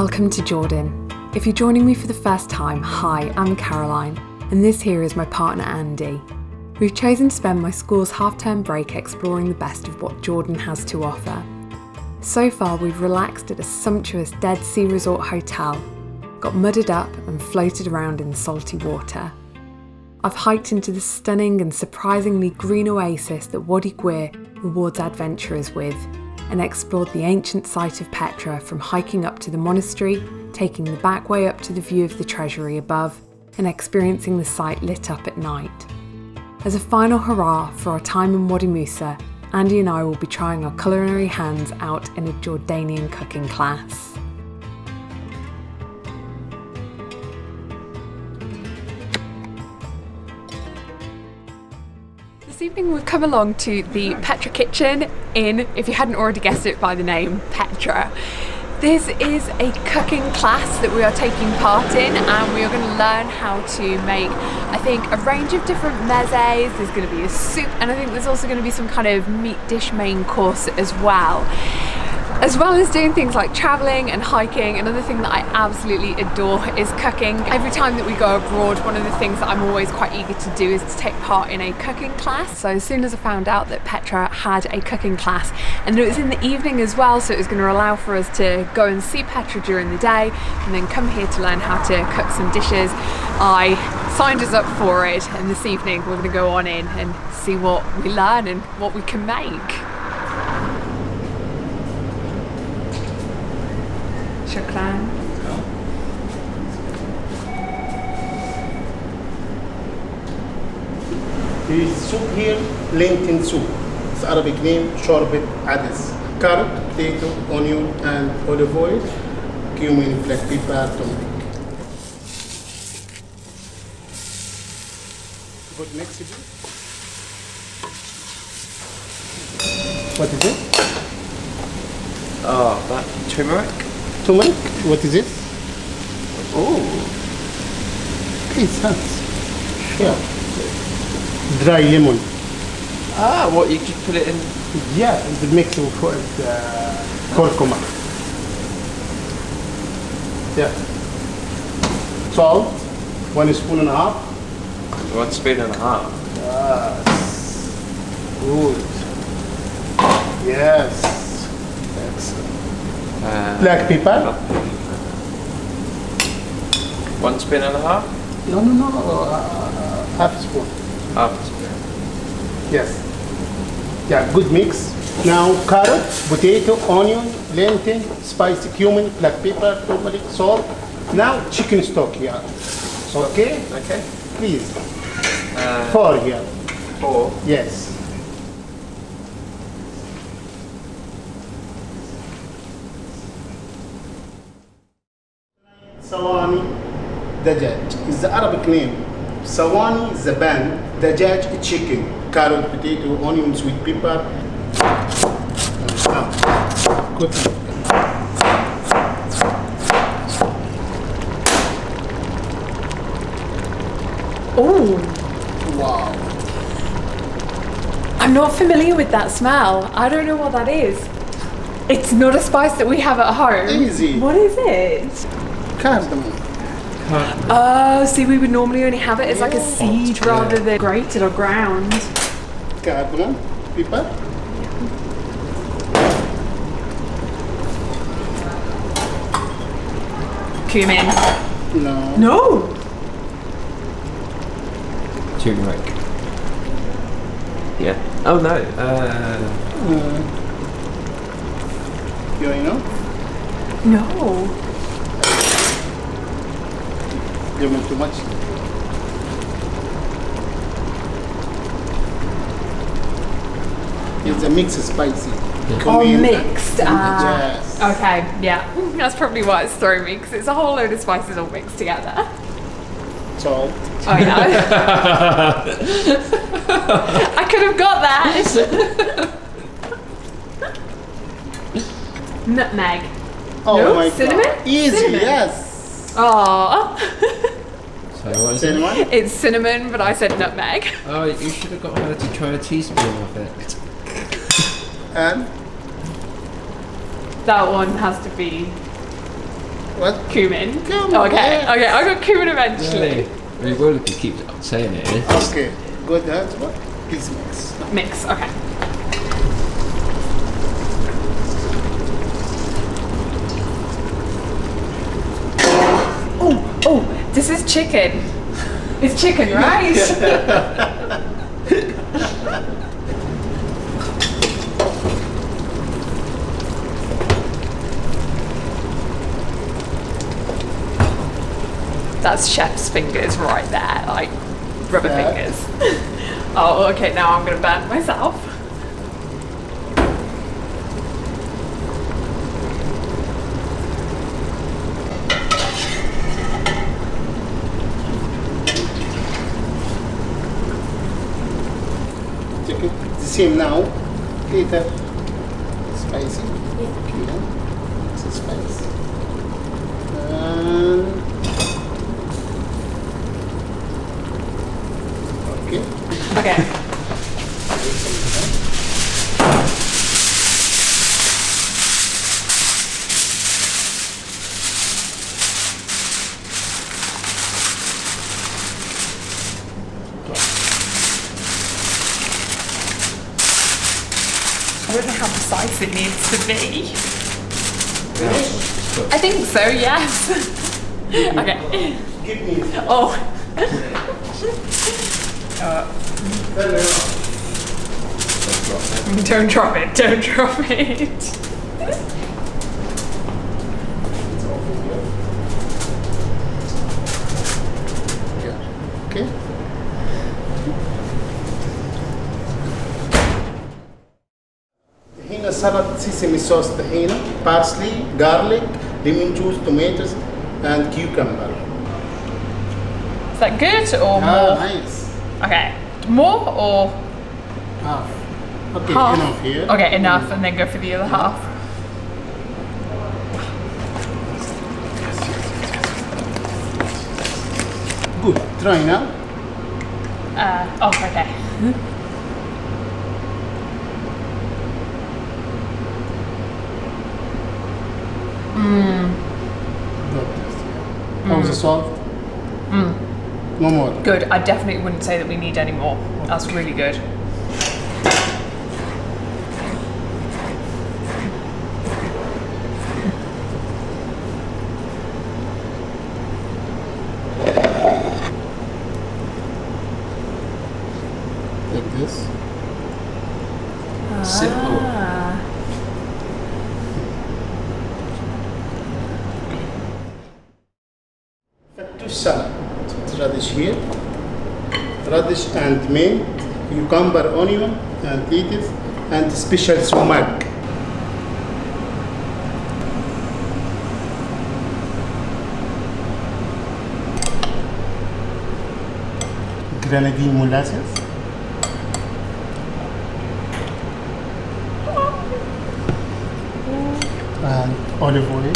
Welcome to Jordan. If you're joining me for the first time, hi, I'm Caroline, and this here is my partner Andy. We've chosen to spend my school's half-term break exploring the best of what Jordan has to offer. So far, we've relaxed at a sumptuous Dead Sea Resort hotel, got mudded up and floated around in salty water. I've hiked into the stunning and surprisingly green oasis that Wadi Musa rewards adventurers with, and explored the ancient site of Petra from hiking up to the monastery, taking the back way up to the view of the treasury above, and experiencing the site lit up at night. As a final hurrah for our time in Wadi Musa, Andy and I will be trying our culinary hands out in a Jordanian cooking class. This evening we've come along to the Petra Kitchen in, if you hadn't already guessed it by the name, Petra. This is a cooking class that we are taking part in, and we are going to learn how to make, I think, a range of different mezes. There's going to be a soup, and I think there's also going to be some kind of meat dish main course as well. As well as doing things like travelling and hiking, another thing that I absolutely adore is cooking. Every time that we go abroad, one of the things that I'm always quite eager to do is to take part in a cooking class. So as soon as I found out that Petra had a cooking class, and it was in the evening as well, so it was going to allow for us to go and see Petra during the day and then come here to learn how to cook some dishes, I signed us up for it, and this evening we're going to go on in and see what we learn and what we can make. Shukran. This soup here, lentil soup. It's Arabic name, Shoraba Adass. Carrot, potato, onion, and olive oil, cumin, black pepper, turmeric. Good mix it. What is it? Oh, that turmeric. Turmeric? What is it? Oh. It's hands. Yeah. Dry lemon. Ah, what, you just put it in? Yeah, the mix with curcuma. Yeah. Salt, 1.5 spoons. 1.5 spoons. Good. Yes. Excellent. Black pepper. 1.5 spoons? No. Half spoon. Half a spoon. Yes. Yeah, good mix. Now carrot, potato, onion, lentil, spicy cumin, black pepper, turmeric, salt. Now chicken stock here. Okay? Okay. Please. 4 here. 4? Yes. Sawani Dijaj is the Arabic name. Sawani is the pan, Dijaj chicken, carrot, potato, onion, sweet pepper. Good. Oh, Wow. I'm not familiar with that smell. I don't know what that is. It's not a spice that we have at home. Easy. What is it? Cardamom. Oh, see, we would normally only have it as like a seed rather than grated or ground. Cardamom, pepper. Cumin. No. No. Turmeric. Yeah. Oh no. You know? No. You want too much? It's a mix of spicy. Oh, mixed. Yes. Okay, yeah. That's probably why it's throwing me, because it's a whole load of spices all mixed together. Salt. Oh, yeah. I could have got that. Nutmeg. Oh No? my Cinnamon? God. Easy, Cinnamon. yes. Oh. So what is Cinnamon? it? It's cinnamon, but I said nutmeg. Oh, you should have got her to try a teaspoon of it. And That one has to be What? Cumin. Cumin, Okay, yeah. okay, I got cumin eventually. We will if you keep saying it. Okay, good. That's what? Please mix. Mix, okay. Oh, this is chicken. It's chicken, right? That's chef's fingers right there, like rubber fingers. Oh, okay, now I'm gonna burn myself. The same now. Later. Spicy. Yeah. It's spicy. Okay. Okay. I don't know how precise it needs to be. I think so, yes. Okay. Give me. Oh. Don't drop it, don't drop it. Okay. Tahina salad, sesame sauce tahina, parsley, garlic, lemon juice, tomatoes, and cucumber. Is that good or Ah, more? nice. Okay, more or Half. Okay, half? enough here. Okay, enough, and then go for the other half. Good. Try now. Oh, okay. How's the salt? No more. Good. I definitely wouldn't say that we need any more. That's really good. Like this. Simple. Fattoush salad. Radish here. Radish and mint, cucumber, onion, and lettuce, and special sumac. Grenadine molasses. And olive oil.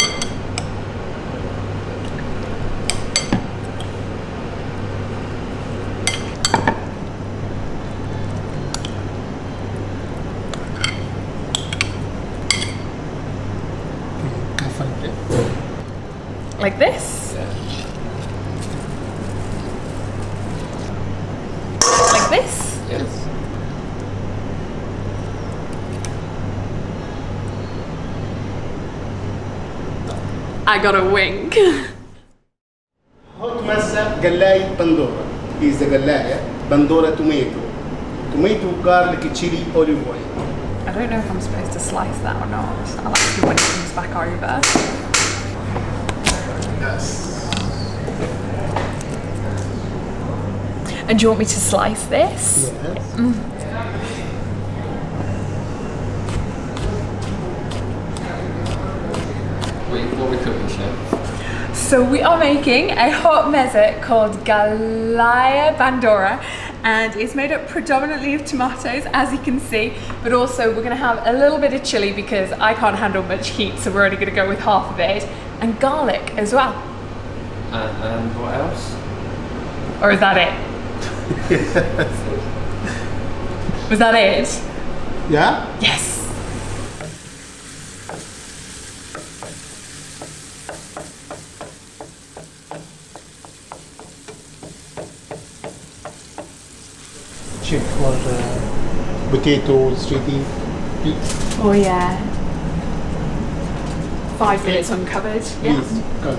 Like this? Yeah. Like this? Yes. I got a wink. Hot masa Galaya Bandura is the Galaya Bandura tomato. Tomato, garlic, chili, olive oil. I don't know if I'm supposed to slice that or not. I'll ask you when it comes back over. Yes. And do you want me to slice this? Yes. What are we cooking, chef? So we are making a hot meze called Galaya Bandura, and it's made up predominantly of tomatoes, as you can see, but also we're gonna have a little bit of chili because I can't handle much heat, so we're only gonna go with half of it, and garlic as well. And what else? Or is that it? Was that it? Yeah? Yes. chip or potatoes ready. Oh yeah. 5 minutes uncovered. Yeah. Please, cut.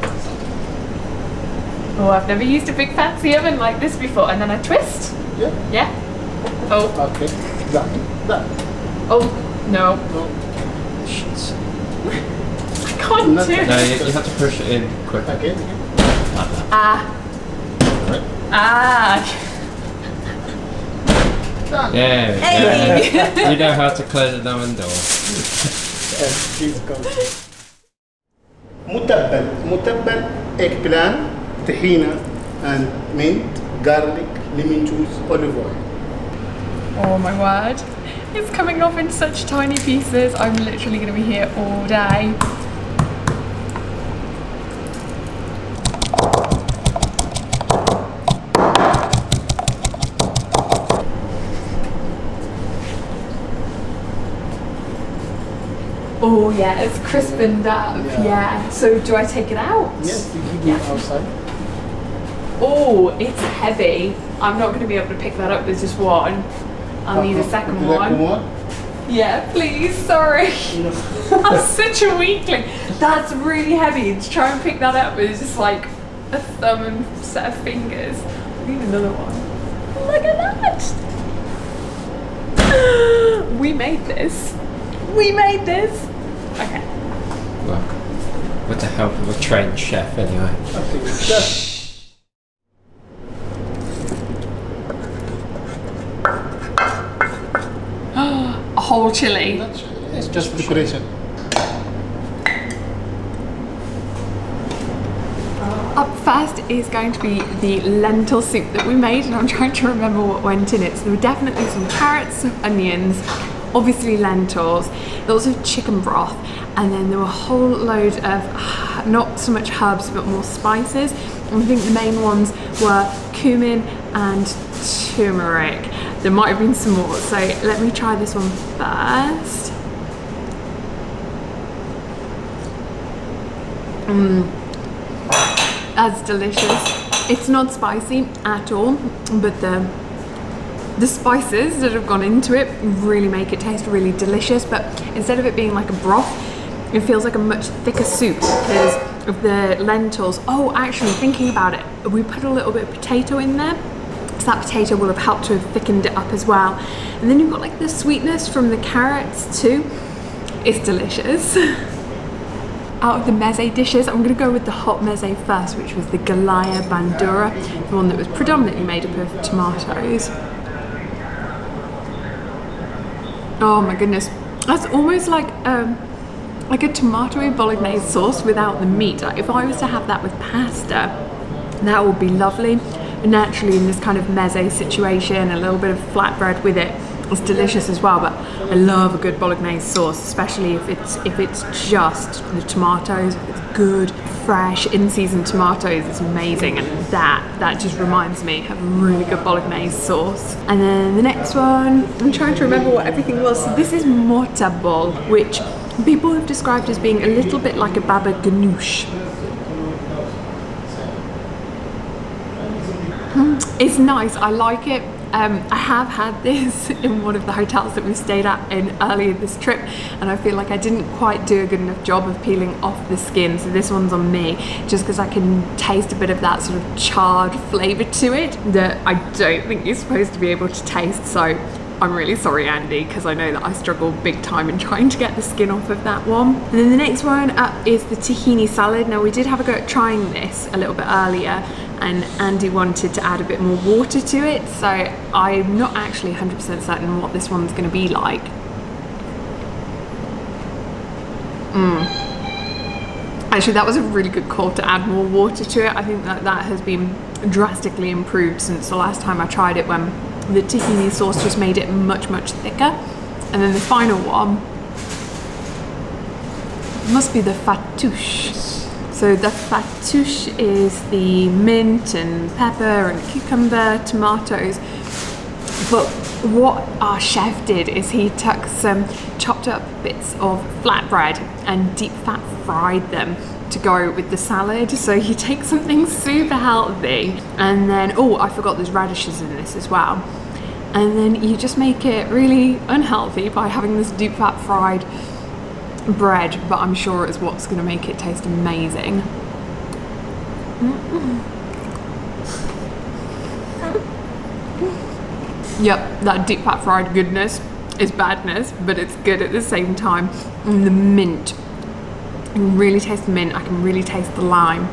Oh, I've never used a big fancy oven like this before. And then I twist. Yeah. Yeah. Oh. Okay. That. Oh no. No. Shit. I can't Not do it. No, you have to push it in quicker. Okay. Ah. Right. Ah. Done. Yeah. Hey. Yeah. You know how to close an oven door. Yes, please come. Motabol, eggplant, tahina, and mint, garlic, lemon juice, olive oil. Oh my word. It's coming off in such tiny pieces. I'm literally going to be here all day. Oh yeah, it's crispened up. Yeah. So do I take it out? Yes, we give you outside. Oh, it's heavy. I'm not going to be able to pick that up with just one. I'll need a second one. Yeah, please. Sorry. I'm such a weakling. That's really heavy. To try and pick that up with just like a thumb and set of fingers. I need another one. Look at that. We made this. We made this. Okay. Well, with the help of a trained chef, anyway. Okay, just A whole chili. it's just decoration. Up first is going to be the lentil soup that we made, and I'm trying to remember what went in it. So there were definitely some carrots, some onions, obviously lentils, lots of chicken broth, and then there were a whole load of not so much herbs but more spices. And I think the main ones were cumin and turmeric. There might have been some more, so let me try this one first. That's delicious. It's not spicy at all, but the spices that have gone into it really make it taste really delicious. But instead of it being like a broth, it feels like a much thicker soup because of the lentils. Oh, actually, thinking about it, we put a little bit of potato in there, so that potato will have helped to have thickened it up as well. And then you've got like the sweetness from the carrots too. It's delicious. Out of the meze dishes, I'm going to go with the hot meze first, which was the Galaya Bandura, the one that was predominantly made up of tomatoes. Oh my goodness, that's almost like a tomatoey bolognese sauce without the meat. Like if I was to have that with pasta, that would be lovely. And naturally in this kind of meze situation, a little bit of flatbread with it, it's delicious as well. But I love a good bolognese sauce, especially if it's just the tomatoes. If it's good, fresh, in-season tomatoes, it's amazing. And that just reminds me of a really good bolognese sauce. And then the next one, I'm trying to remember what everything was. So this is motabol, which people have described as being a little bit like a baba ganoush. It's nice, I like it. I have had this in one of the hotels that we stayed at in earlier this trip, and I feel like I didn't quite do a good enough job of peeling off the skin, so this one's on me, just because I can taste a bit of that sort of charred flavour to it that I don't think you're supposed to be able to taste. So I'm really sorry, Andy, because I know that I struggle big time in trying to get the skin off of that one. And then the next one up is the Tahinah Salad. Now we did have a go at trying this a little bit earlier, and Andy wanted to add a bit more water to it, so I'm not actually 100% certain what this one's going to be like. Actually, that was a really good call to add more water to it. I think that has been drastically improved since the last time I tried it, when the tahini sauce just made it much thicker. And then the final one must be the fattoush. So the fattoush is the mint and pepper and cucumber, tomatoes. But what our chef did is he took some chopped up bits of flatbread and deep fat fried them to go with the salad. So you take something super healthy, and then, oh, I forgot there's radishes in this as well. and then you just make it really unhealthy by having this deep fat fried bread, but I'm sure it's what's going to make it taste amazing. Yep, that deep fat fried goodness is badness, but it's good at the same time. And the mint, I can really taste the mint, I can really taste the lime,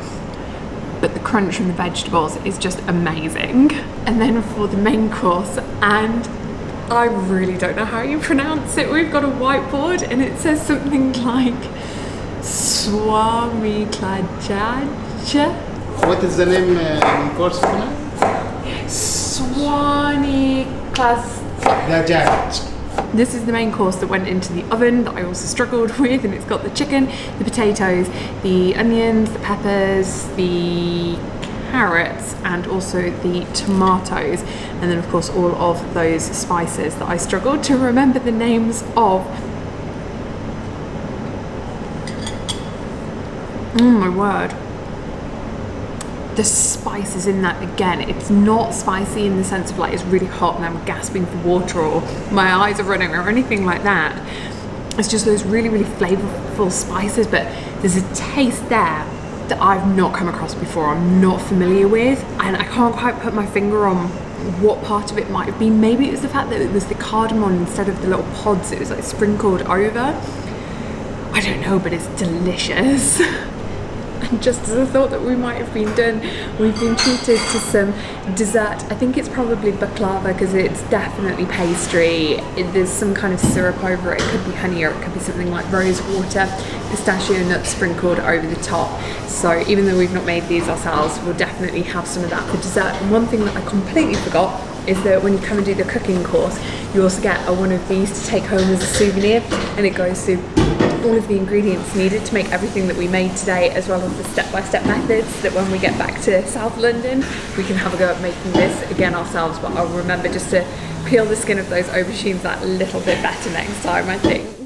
but the crunch from the vegetables is just amazing. And then for the main course, and I really don't know how you pronounce it, we've got a whiteboard and it says something like Swami Klajaja. What is the name in course tonight? Swani Klas. Dijaj. This is the main course that went into the oven that I also struggled with, and it's got the chicken, the potatoes, the onions, the peppers, the carrots, and also the tomatoes, and then of course all of those spices that I struggled to remember the names of. Oh my word. The spices in that, again, it's not spicy in the sense of like it's really hot and I'm gasping for water or my eyes are running or anything like that. It's just those really, really flavorful spices, but there's a taste there that I've not come across before, I'm not familiar with, and I can't quite put my finger on what part of it might have been. Maybe it was the fact that it was the cardamom instead of the little pods, it was like sprinkled over. I don't know, but it's delicious. And just as I thought that we might have been done, we've been treated to some dessert. I think it's probably baklava because it's definitely pastry. There's some kind of syrup over it. It could be honey or it could be something like rose water, pistachio nuts sprinkled over the top. So even though we've not made these ourselves, we'll definitely have some of that for dessert. And one thing that I completely forgot is that when you come and do the cooking course, you also get one of these to take home as a souvenir, and it goes through all of the ingredients needed to make everything that we made today, as well as the step-by-step methods, that when we get back to South London we can have a go at making this again ourselves. But I'll remember just to peel the skin of those aubergines that little bit better next time, I think.